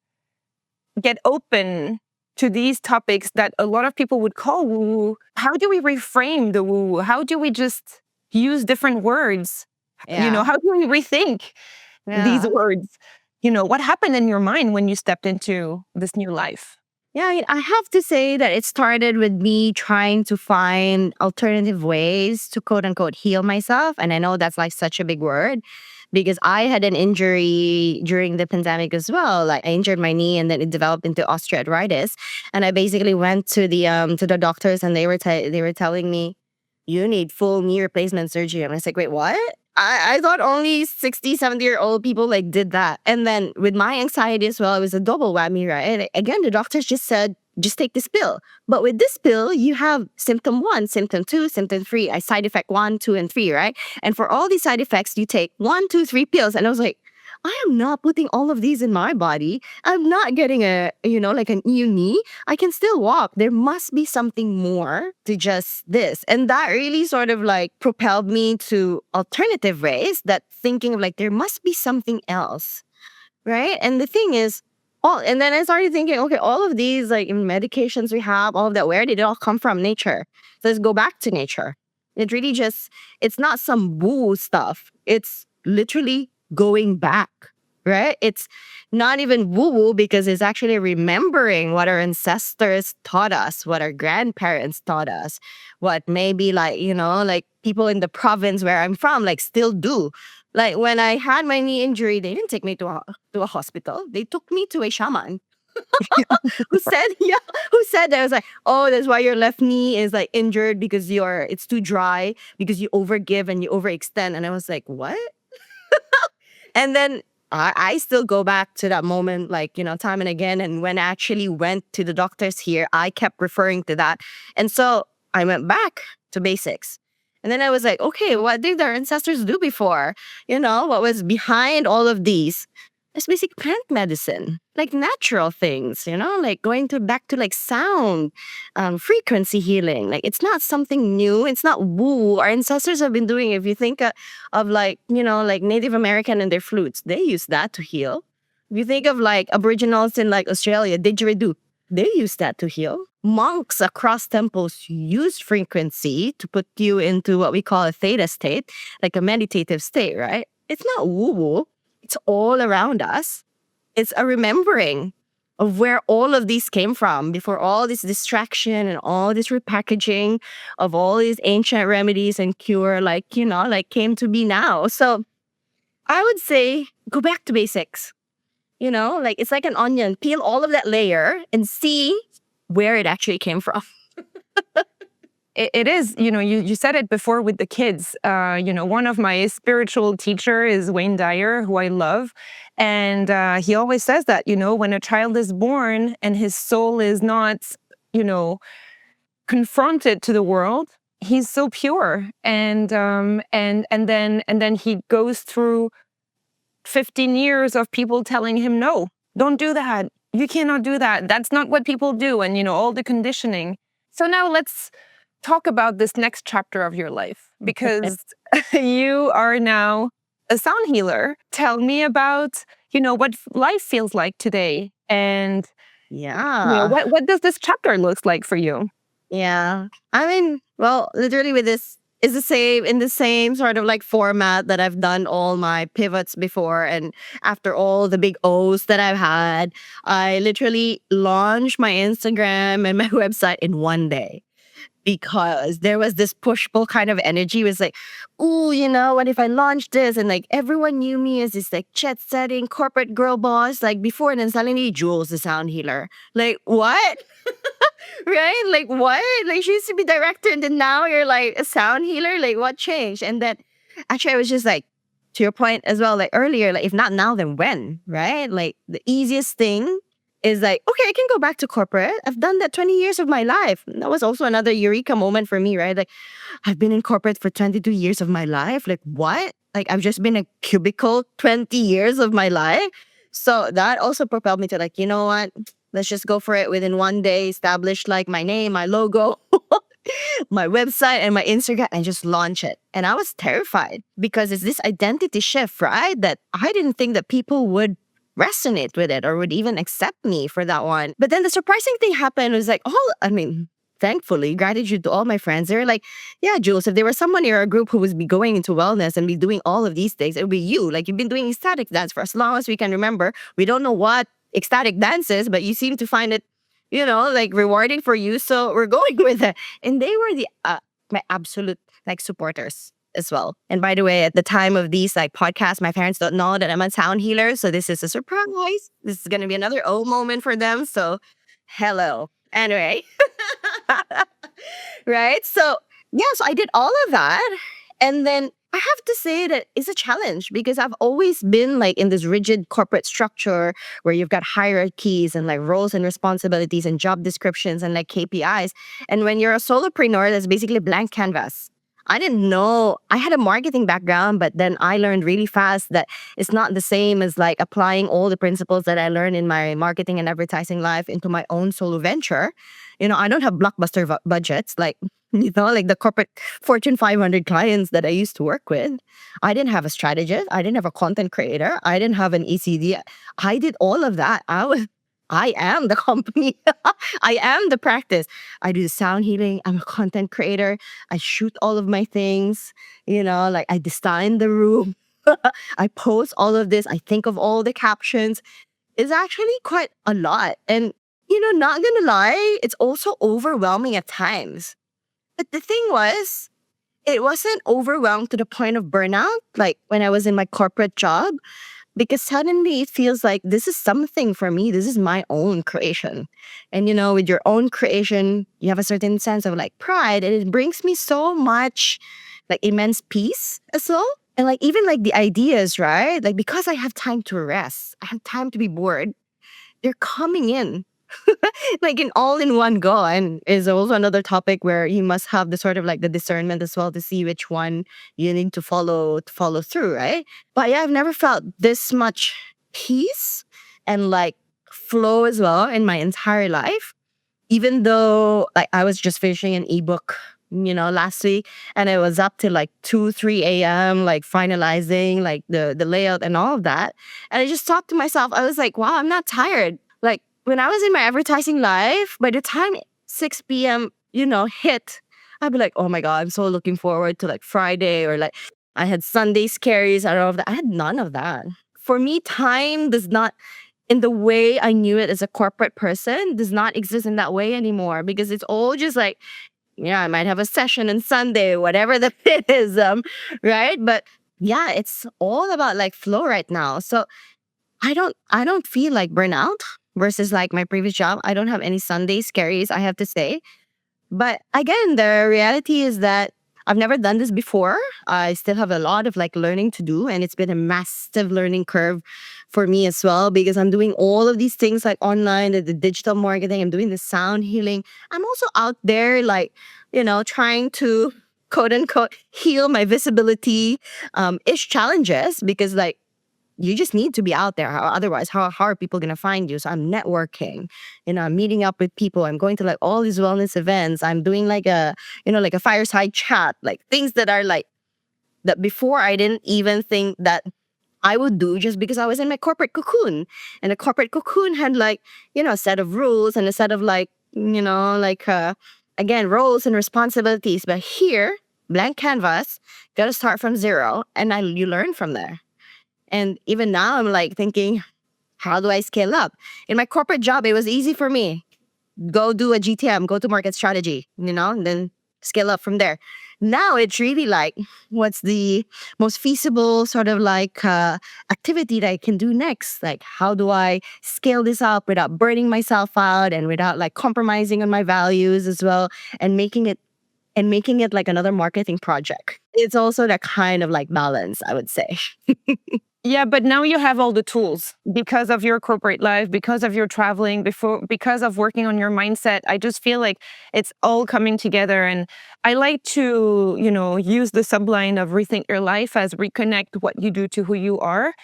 get open to these topics that a lot of people would call woo-woo, how do we reframe the woo-woo? How do we just use different words? Yeah. How do we rethink these Yeah. words? What happened in your mind when you stepped into this new life? Yeah, I mean, I have to say that it started with me trying to find alternative ways to quote unquote heal myself. And I know that's like such a big word because I had an injury during the pandemic as well. Like I injured my knee and then it developed into osteoarthritis. And I basically went to the doctors and they were telling me you need full knee replacement surgery. And I was like, wait, what? I thought only 60, 70-year-old people like did that. And then with my anxiety as well, it was a double whammy, right? And again, the doctors just said, just take this pill. But with this pill, you have symptom 1, symptom 2, symptom 3, side effect 1, 2, and 3, right? And for all these side effects, you take 1, 2, 3 pills. And I was like, I am not putting all of these in my body. I'm not getting like an EU knee. I can still walk. There must be something more to just this. And that really sort of like propelled me to alternative ways that thinking of like, there must be something else. Right. And the thing is, and then I started thinking, okay, all of these like medications we have, all of that, where did it all come from? Nature. So let's go back to nature. It's not some woo stuff. It's literally going back, right? It's not even woo woo because it's actually remembering what our ancestors taught us, what our grandparents taught us, what maybe like people in the province where I'm from, like still do. Like when I had my knee injury, they didn't take me to a hospital. They took me to a shaman who said, yeah, who said that. I was like, oh, that's why your left knee is like injured because it's too dry because you overgive and you overextend. And I was like, what? And then I still go back to that moment, like, time and again. And when I actually went to the doctors here, I kept referring to that. And so I went back to basics. And then I was like, okay, what did our ancestors do before? What was behind all of these? It's basic plant medicine, like natural things, like going back to like sound, frequency healing. Like it's not something new. It's not woo. Our ancestors have been doing it. If you think of like, like Native American and their flutes, they use that to heal. If you think of like Aboriginals in like Australia, didgeridoo, they use that to heal. Monks across temples use frequency to put you into what we call a theta state, like a meditative state, right? It's not woo-woo. It's all around us. It's a remembering of where all of these came from before all this distraction and all this repackaging of all these ancient remedies and cure, like came to be now. So I would say go back to basics. Like it's like an onion. Peel all of that layer and see where it actually came from. It is, you said it before with the kids. One of my spiritual teacher is Wayne Dyer, who I love. And he always says that, when a child is born and his soul is not, confronted to the world, he's so pure. And then he goes through 15 years of people telling him, no, don't do that. You cannot do that. That's not what people do. And, all the conditioning. So now let's talk about this next chapter of your life, because you are now a sound healer. Tell me about, what life feels like today. And, Yeah. what does this chapter look like for you? Yeah. I mean, well, literally with this is in the same sort of like format that I've done all my pivots before. And after all the big O's that I've had, I literally launched my Instagram and my website in one day. Because there was this push-pull kind of energy. It was like, ooh, what if I launch this? And like everyone knew me as this like jet-setting corporate girl boss. Like before, and then suddenly Jules, the sound healer. Like, what? Right? Like, what? Like she used to be director and then now you're like a sound healer? Like what changed? And then actually I was just like, to your point as well, like earlier, like if not now, then when? Right? Like the easiest thing is like, okay, I can go back to corporate. I've done that 20 years of my life. That was also another eureka moment for me, right? Like, I've been in corporate for 22 years of my life. Like, what? Like, I've just been a cubicle 20 years of my life. So that also propelled me to like, you know what? Let's just go for it within one day, establish like my name, my logo, my website and my Instagram and just launch it. And I was terrified because it's this identity shift, right? That I didn't think that people would resonate with it or would even accept me for that one. But then the surprising thing happened was like, thankfully, gratitude to all my friends. They're like, yeah, Jules, if there was someone in our group who was be going into wellness and be doing all of these things, it would be you. Like, you've been doing ecstatic dance for as long as we can remember. We don't know what ecstatic dance is, but you seem to find it, like rewarding for you. So we're going with it. And they were my absolute like supporters as well. And by the way, at the time of these like podcasts, my parents don't know that I'm a sound healer. So this is a surprise. This is gonna be another oh moment for them. So hello. Anyway. Right? So yeah, so I did all of that. And then I have to say that it's a challenge because I've always been like in this rigid corporate structure where you've got hierarchies and like roles and responsibilities and job descriptions and like KPIs. And when you're a solopreneur, that's basically a blank canvas. I didn't know I had a marketing background, but then I learned really fast that it's not the same as like applying all the principles that I learned in my marketing and advertising life into my own solo venture. I don't have blockbuster budgets like, like the corporate Fortune 500 clients that I used to work with. I didn't have a strategist. I didn't have a content creator. I didn't have an ECD. I did all of that. I am the company. I am the practice. I do sound healing. I'm a content creator. I shoot all of my things, like I design the room. I post all of this. I think of all the captions. It's actually quite a lot. And, not gonna lie, it's also overwhelming at times. But the thing was, it wasn't overwhelmed to the point of burnout, like when I was in my corporate job, because suddenly it feels like this is something for me. This is my own creation. And, with your own creation, you have a certain sense of like pride. And it brings me so much like immense peace as well. And like even like the ideas, right? Like because I have time to rest, I have time to be bored, they're coming in like in all in one go. And is also another topic where you must have the sort of like the discernment as well to see which one you need to follow through, right? But yeah, I've never felt this much peace and like flow as well in my entire life. Even though like I was just finishing an ebook, last week, and it was up to like 2, 3 a.m., like finalizing like the layout and all of that. And I just thought to myself, I was like, wow, I'm not tired. Like when I was in my advertising life, by the time 6 p.m., hit, I'd be like, oh my God, I'm so looking forward to like Friday, or like I had Sunday scaries and all of that. I had none of that. For me, time does not, in the way I knew it as a corporate person, does not exist in that way anymore, because it's all just like, yeah, I might have a session on Sunday, whatever the fit is, right? But yeah, it's all about like flow right now. So I don't feel like burnout versus like my previous job. I don't have any Sunday scaries, I have to say. But again, the reality is that I've never done this before. I still have a lot of like learning to do, and it's been a massive learning curve for me as well, because I'm doing all of these things like online, the digital marketing, I'm doing the sound healing. I'm also out there like, trying to quote unquote heal my visibility ish challenges, because like you just need to be out there. Otherwise, how are people going to find you? So I'm networking, I'm meeting up with people. I'm going to like all these wellness events. I'm doing like like a fireside chat, like things that are like that before I didn't even think that I would do, just because I was in my corporate cocoon. And the corporate cocoon had like, a set of rules and a set of like, again, roles and responsibilities. But here, blank canvas, got to start from zero, and you learn from there. And even now, I'm like thinking, how do I scale up? In my corporate job, it was easy for me. Go do a GTM, go to market strategy, and then scale up from there. Now it's really like, what's the most feasible sort of like activity that I can do next? Like, how do I scale this up without burning myself out and without like compromising on my values as well, and making it like another marketing project? It's also that kind of like balance, I would say. Yeah, but now you have all the tools because of your corporate life, because of your traveling, because of working on your mindset. I just feel like it's all coming together. And I like to, use the subline of rethink your life as reconnect what you do to who you are,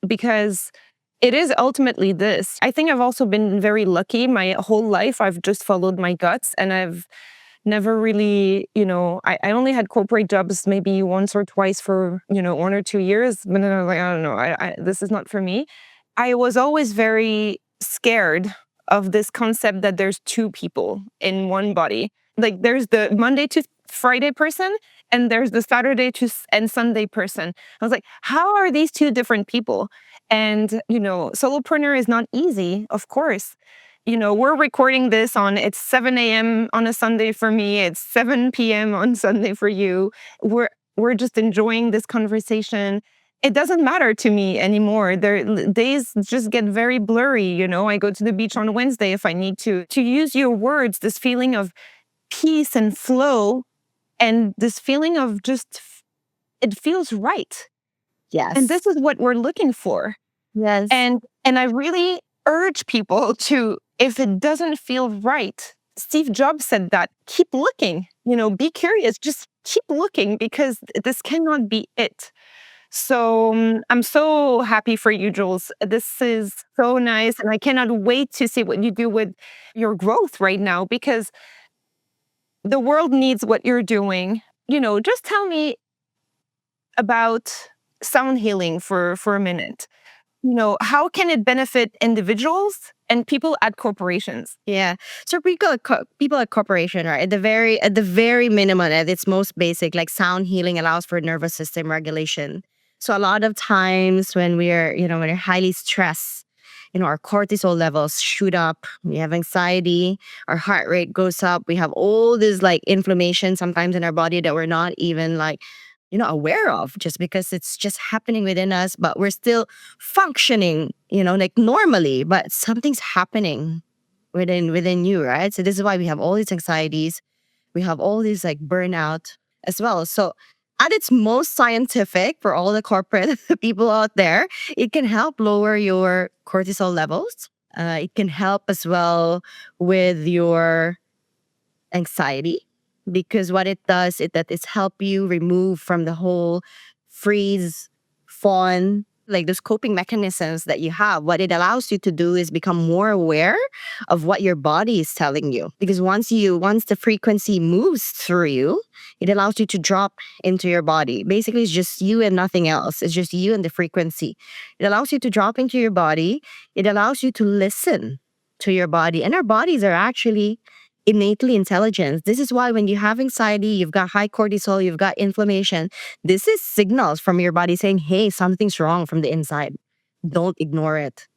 because it is ultimately this. I think I've also been very lucky. My whole life, I've just followed my guts, and I've never really, I only had corporate jobs maybe once or twice for, 1 or 2 years. But then I was like, I don't know, this is not for me. I was always very scared of this concept that there's two people in one body. Like there's the Monday to Friday person and there's the Saturday to and Sunday person. I was like, how are these two different people? And, solopreneur is not easy, of course. We're recording this on it's 7 a.m. on a Sunday for me, it's 7 p.m. on Sunday for you. We're just enjoying this conversation. It doesn't matter to me anymore. Days just get very blurry. I go to the beach on Wednesday if I need to use your words, this feeling of peace and flow, and this feeling of just it feels right. Yes. And this is what we're looking for. Yes. And I really urge people to, if it doesn't feel right, Steve Jobs said that, keep looking, be curious, just keep looking, because this cannot be it. So I'm so happy for you, Jules. This is so nice. And I cannot wait to see what you do with your growth right now, because the world needs what you're doing. Just tell me about sound healing for a minute. How can it benefit individuals and people at corporations? Yeah. So people at corporation, right? At the very minimum, at its most basic, like sound healing allows for nervous system regulation. So a lot of times when when we're highly stressed, our cortisol levels shoot up, we have anxiety, our heart rate goes up, we have all this like inflammation sometimes in our body that we're not even like, aware of, just because it's just happening within us, but we're still functioning, like normally, but something's happening within you, right? So this is why we have all these anxieties, we have all these like burnout as well. So at its most scientific, for all the corporate people out there, it can help lower your cortisol levels. It can help as well with your anxiety, because what it does is that it's help you remove from the whole freeze, fawn, like those coping mechanisms that you have. What it allows you to do is become more aware of what your body is telling you, because once the frequency moves through you, it allows you to drop into your body. Basically, it's just you and nothing else. It's just you and the frequency. It allows you to drop into your body. It allows you to listen to your body, and our bodies are actually innately intelligent. This is why when you have anxiety, you've got high cortisol, you've got inflammation, this is signals from your body saying, hey, something's wrong from the inside. Don't ignore it.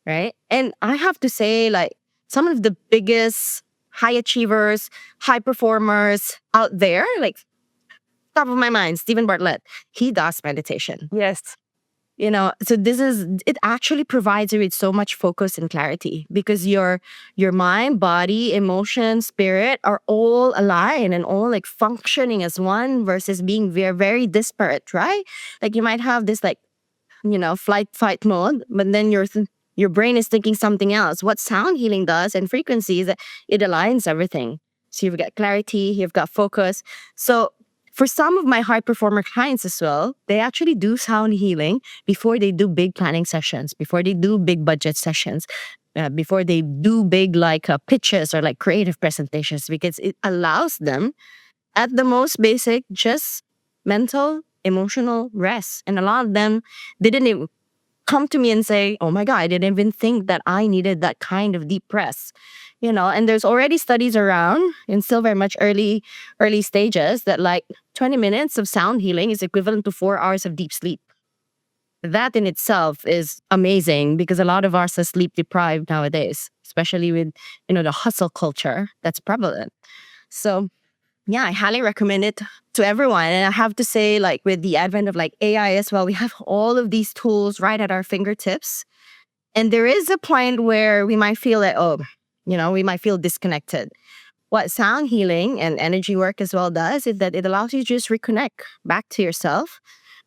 Right. And I have to say, like, some of the biggest high achievers, high performers out there, like, top of my mind, Stephen Bartlett, he does meditation. Yes. So it actually provides you with so much focus and clarity, because your mind, body, emotion, spirit are all aligned and all like functioning as one, versus being very, very disparate, right? Like you might have this like, flight fight mode, but then your brain is thinking something else. What sound healing does and frequency is that it aligns everything. So you've got clarity, you've got focus. So for some of my high performer clients as well, they actually do sound healing before they do big planning sessions, before they do big budget sessions, before they do big like pitches or like creative presentations, because it allows them at the most basic, just mental, emotional rest. And a lot of them didn't even come to me and say, oh my God, I didn't even think that I needed that kind of deep rest. And there's already studies around in still very much early stages that like 20 minutes of sound healing is equivalent to 4 hours of deep sleep. That in itself is amazing, because a lot of us are sleep deprived nowadays, especially with, the hustle culture that's prevalent. So yeah, I highly recommend it to everyone. And I have to say, like with the advent of like AI as well, we have all of these tools right at our fingertips. And there is a point where we might feel that, we might feel disconnected. What sound healing and energy work as well does is that it allows you to just reconnect back to yourself,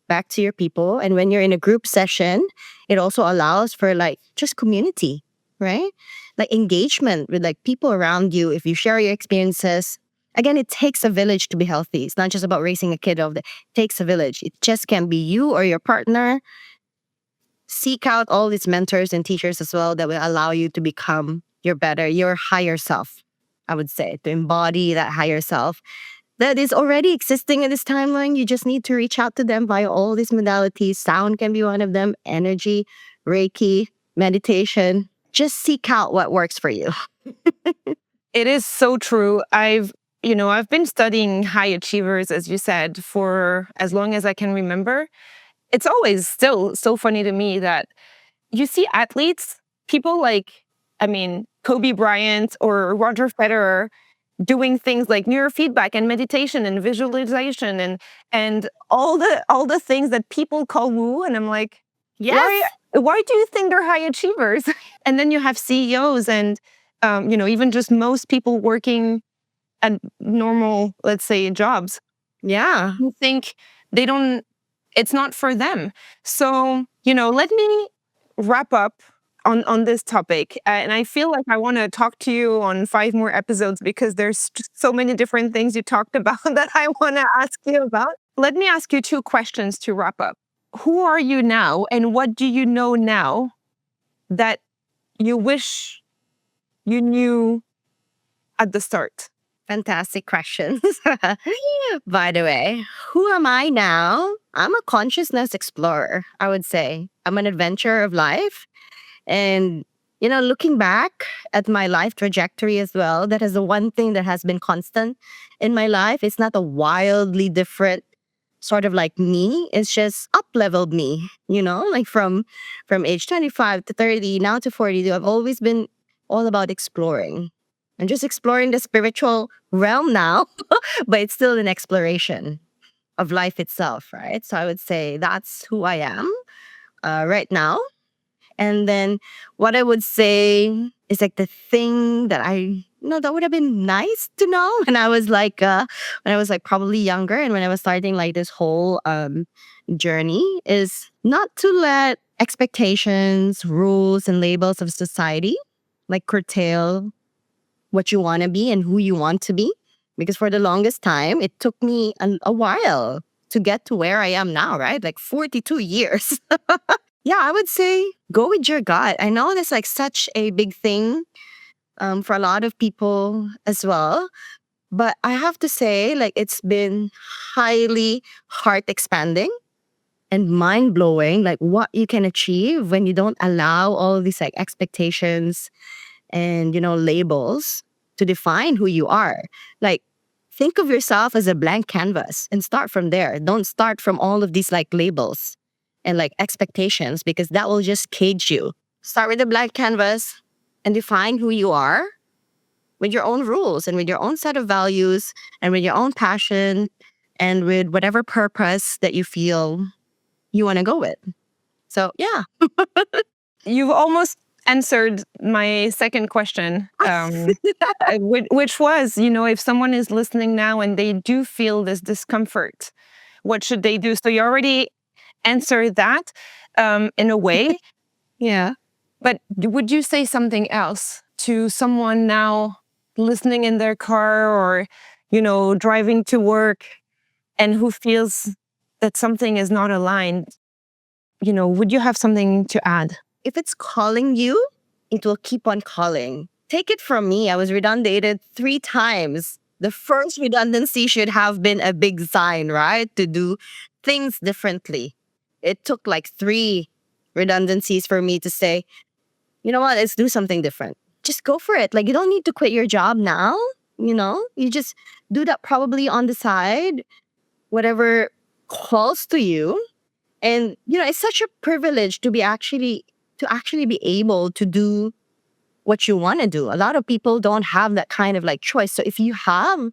back to your people. And when you're in a group session, it also allows for like just community, right? Like engagement with like people around you. If you share your experiences, again, it takes a village to be healthy. It's not just about raising a kid. It takes a village. It just can be you or your partner. Seek out all these mentors and teachers as well that will allow you to become your higher self, I would say, to embody that higher self that is already existing in this timeline. You just need to reach out to them via all these modalities. Sound can be one of them, energy, Reiki, meditation. Just seek out what works for you. It is so true. I've been studying high achievers, as you said, for as long as I can remember. It's always still so funny to me that you see athletes, people like, Kobe Bryant or Roger Federer doing things like neurofeedback and meditation and visualization and all the things that people call woo. And I'm like, why Yes. why do you think they're high achievers? And then you have CEOs and even just most people working at normal, let's say, jobs Yeah. who think they don't, it's not for them. So, let me wrap up on this topic. And I feel like I want to talk to you on 5 more episodes because there's just so many different things you talked about that I want to ask you about. Let me ask you 2 questions to wrap up. Who are you now, and what do you know now that you wish you knew at the start? Fantastic questions. By the way, who am I now? I'm a consciousness explorer, I would say. I'm an adventurer of life. And, looking back at my life trajectory as well, that is the one thing that has been constant in my life. It's not a wildly different sort of like me. It's just up leveled me, like from age 25 to 30, now to 42. I've always been all about exploring and just exploring the spiritual realm now, but it's still an exploration of life itself, right? So I would say that's who I am right now. And then what I would say is like the thing that that would have been nice to know when I was like probably younger and when I was starting like this whole journey is not to let expectations, rules, and labels of society like curtail what you want to be and who you want to be. Because for the longest time, it took me a while to get to where I am now, right? Like 42 years. Yeah, I would say go with your gut. I know that's like such a big thing for a lot of people as well. But I have to say, like, it's been highly heart expanding and mind blowing, like, what you can achieve when you don't allow all of these like expectations and, labels to define who you are. Like, think of yourself as a blank canvas and start from there. Don't start from all of these like labels and like expectations because that will just cage you. Start with a blank canvas and define who you are with your own rules and with your own set of values and with your own passion and with whatever purpose that you feel you want to go with. So, yeah. You've almost answered my second question, which was, if someone is listening now and they do feel this discomfort, what should they do? So you already answered that in a way, Yeah. but would you say something else to someone now listening in their car or, driving to work and who feels that something is not aligned? Would you have something to add? If it's calling you, it will keep on calling. Take it from me, I was redundated 3 times. The first redundancy should have been a big sign, right? To do things differently. It took like 3 redundancies for me to say, you know what, let's do something different. Just go for it. Like, you don't need to quit your job now. You just do that probably on the side, whatever calls to you. And it's such a privilege to actually be able to do what you want to do. A lot of people don't have that kind of like choice. So if you have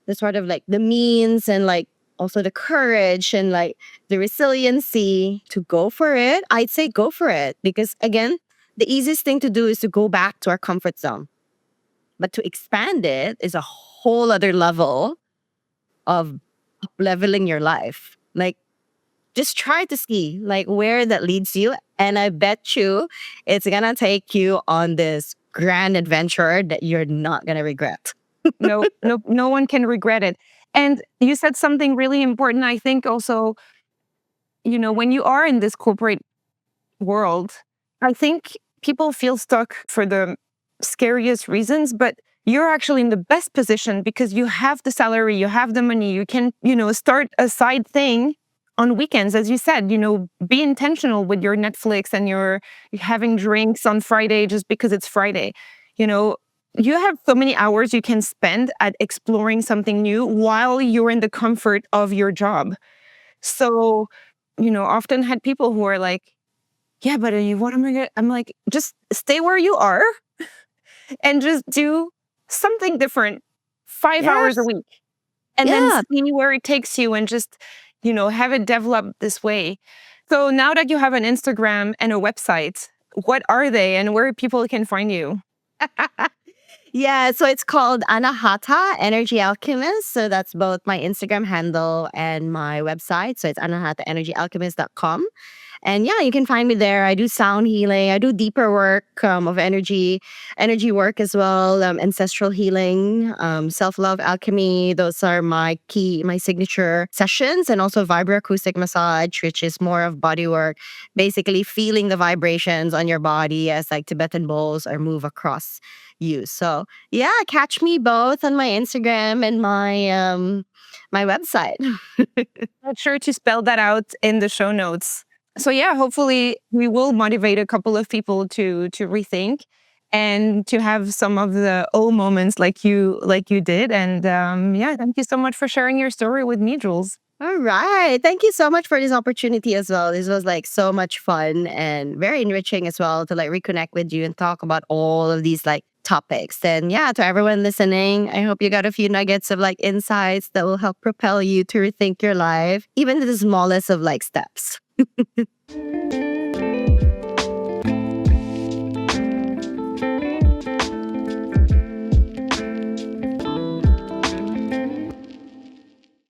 the sort of like the means and like also the courage and like the resiliency to go for it, I'd say go for it. Because again, the easiest thing to do is to go back to our comfort zone. But to expand it is a whole other level of leveling your life. Like, just try to see like where that leads you. And I bet you it's gonna take you on this grand adventure that you're not gonna regret. No one can regret it. And you said something really important. I think also, when you are in this corporate world, I think people feel stuck for the scariest reasons, but you're actually in the best position because you have the salary, you have the money, you can, start a side thing on weekends, as you said, be intentional with your Netflix and your having drinks on Friday just because it's Friday. You know, you have so many hours you can spend at exploring something new while you're in the comfort of your job. So, often had people who are like, yeah, but what am I gonna? I'm like, just stay where you are and just do something different 5 hours a Yes. week and then Yeah. see where it takes you and just, have it develop this way. So now that you have an Instagram and a website, what are they and where people can find you? Yeah, so it's called Anahata Energy Alchemist. So that's both my Instagram handle and my website. So it's anahataenergyalchemist.com. And yeah, you can find me there. I do sound healing. I do deeper work of energy work as well, ancestral healing, self-love alchemy. Those are my signature sessions, and also vibroacoustic massage, which is more of body work, basically feeling the vibrations on your body as like Tibetan bowls or move across you. So yeah, catch me both on my Instagram and my website. Make sure to spell that out in the show notes. So yeah, hopefully we will motivate a couple of people to rethink and to have some of the oh moments like you did. And yeah, thank you so much for sharing your story with me, Jules. All right. Thank you so much for this opportunity as well. This was like so much fun and very enriching as well to like reconnect with you and talk about all of these like topics. And yeah, to everyone listening, I hope you got a few nuggets of like insights that will help propel you to rethink your life, even to the smallest of like steps.